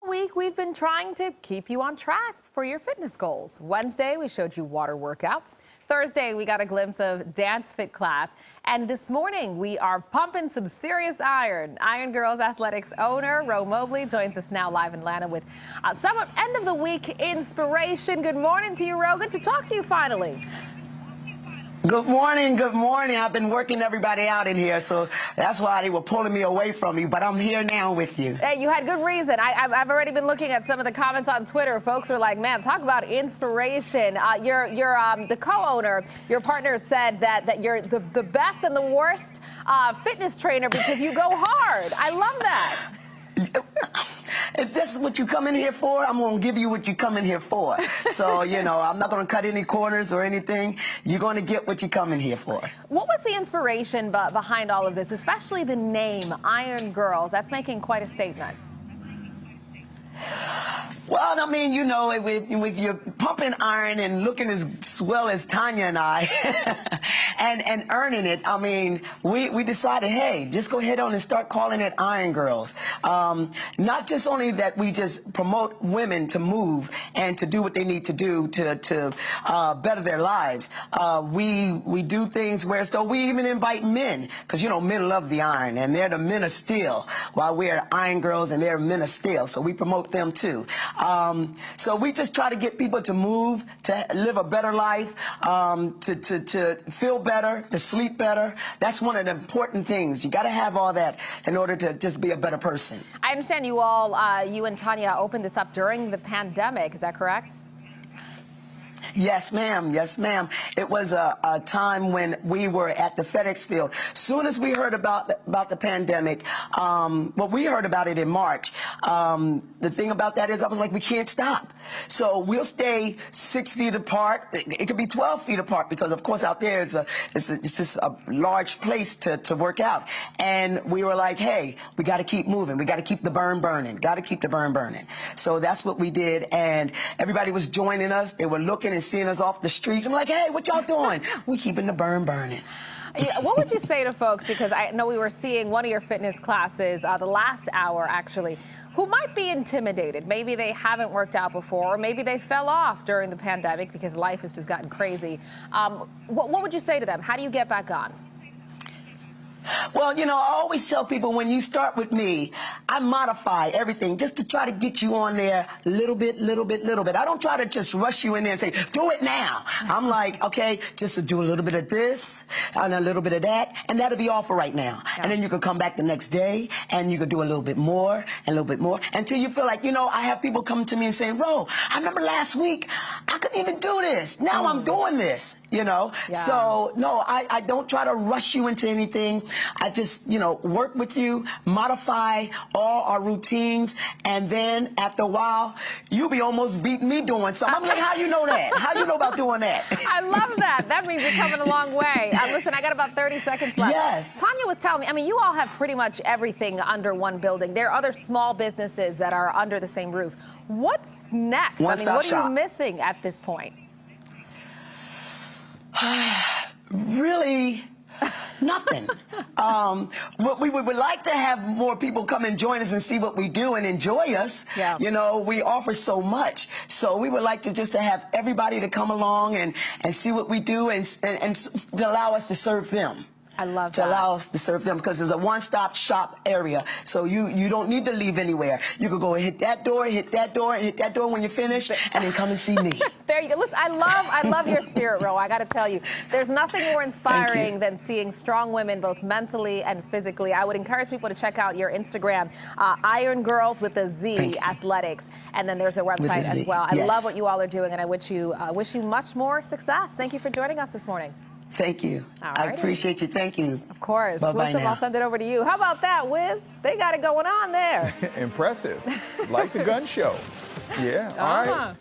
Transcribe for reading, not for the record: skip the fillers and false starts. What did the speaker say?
Week we've been trying to keep you on track for your fitness goals. Wednesday we showed you water workouts. Thursday we got a glimpse of dance fit class, and this morning we are pumping some serious iron. Iron Girls Athletics owner Ro Mobley joins us now live in Atlanta with some end of the week inspiration. Good morning to you, Ro. Good to talk to you finally. Good morning, good morning. I've been working everybody out in here, so that's why they were pulling me away from you, but I'm here now with you. Hey, you had good reason. I've already been looking at some of the comments on Twitter. Folks are like, man, talk about inspiration. You're the co-owner, your partner said that you're the best and the worst fitness trainer because you go hard. I love that. If this is what you come in here for, I'm going to give you what you come in here for. So, you know, I'm not going to cut any corners or anything. You're going to get what you come in here for. What was the inspiration behind all of this, especially the name Iron Girls? That's making quite a statement. Well, I mean, you know, if you're pumping iron and looking as swell as Tanya and I and earning it, I mean, we decided, hey, just go ahead on and start calling it Iron Girls. Not just only that we just promote women to move and to do what they need to do to better their lives. We do things where so we even invite men, because, you know, men love the iron, and they're the men of steel, while we're Iron Girls and they're men of steel. So we promote them too. So we just try to get people to move, to live a better life, to feel better, to sleep better. That's one of the important things. You got to have all that in order to just be a better person. I understand you all, you and Tanya opened this up during the pandemic. Is that correct? Yes, ma'am. Yes, ma'am. It was a time when we were at the FedEx field. Soon as we heard about the pandemic, well, we heard about it in March. The thing about that is I was like, we can't stop. So we'll stay 6 feet apart. It could be 12 feet apart because, of course, out there it's just a large place to work out. And we were like, hey, we got to keep moving. We got to keep the burn burning. Got to keep the burn burning. So that's what we did. And everybody was joining us. They were looking and seeing us off the streets. I'm like, hey, what y'all doing? We keeping the burn burning. Yeah, what would you say to folks, because I know we were seeing one of your fitness classes the last hour actually, who might be intimidated? Maybe they haven't worked out before, or maybe they fell off during the pandemic because life has just gotten crazy. What would you say to them? How do you get back on? Well, you know, I always tell people when you start with me, I modify everything just to try to get you on there little bit, little bit, little bit. I don't try to just rush you in there and say, do it now. I'm like, okay, just to do a little bit of this and a little bit of that, and that'll be all for right now. Yeah. And then you can come back the next day and you can do a little bit more and a little bit more until you feel like, you know, I have people come to me and saying, Ro, I remember last week I couldn't even do this. Now I'm doing this, you know. Yeah. So, no, I don't try to rush you into anything. I just, you know, work with you, modify all our routines, and then after a while, you'll be almost beating me doing something. I'm like, how you know that? How you know about doing that? I love that. That means you're coming a long way. Listen, I got about 30 seconds left. Yes. Tanya was telling me, I mean, you all have pretty much everything under one building. There are other small businesses that are under the same roof. What's next? What are you missing at this point? Really? Nothing. We would like to have more people come and join us and see what we do and enjoy us. Yeah. You know, we offer so much. So we would like to just to have everybody to come along and see what we do and to allow us to serve them. I love that. To allow us to serve them, because there's a one-stop shop area. So you don't need to leave anywhere. You could go and hit that door, and hit that door when you're finished, and then come and see me. There you go. Listen, I love your spirit, Ro. I got to tell you, there's nothing more inspiring than seeing strong women, both mentally and physically. I would encourage people to check out your Instagram, Iron Girls with a Z Athletics, and then there's a website as well. I love what you all are doing, and I wish you much more success. Thank you for joining us this morning. Thank you. I appreciate you. Thank you. Of course. Bye-bye Wisdom, now. I'll send it over to you. How about that, Wiz? They got it going on there. Impressive. Like the gun show. Yeah. All right.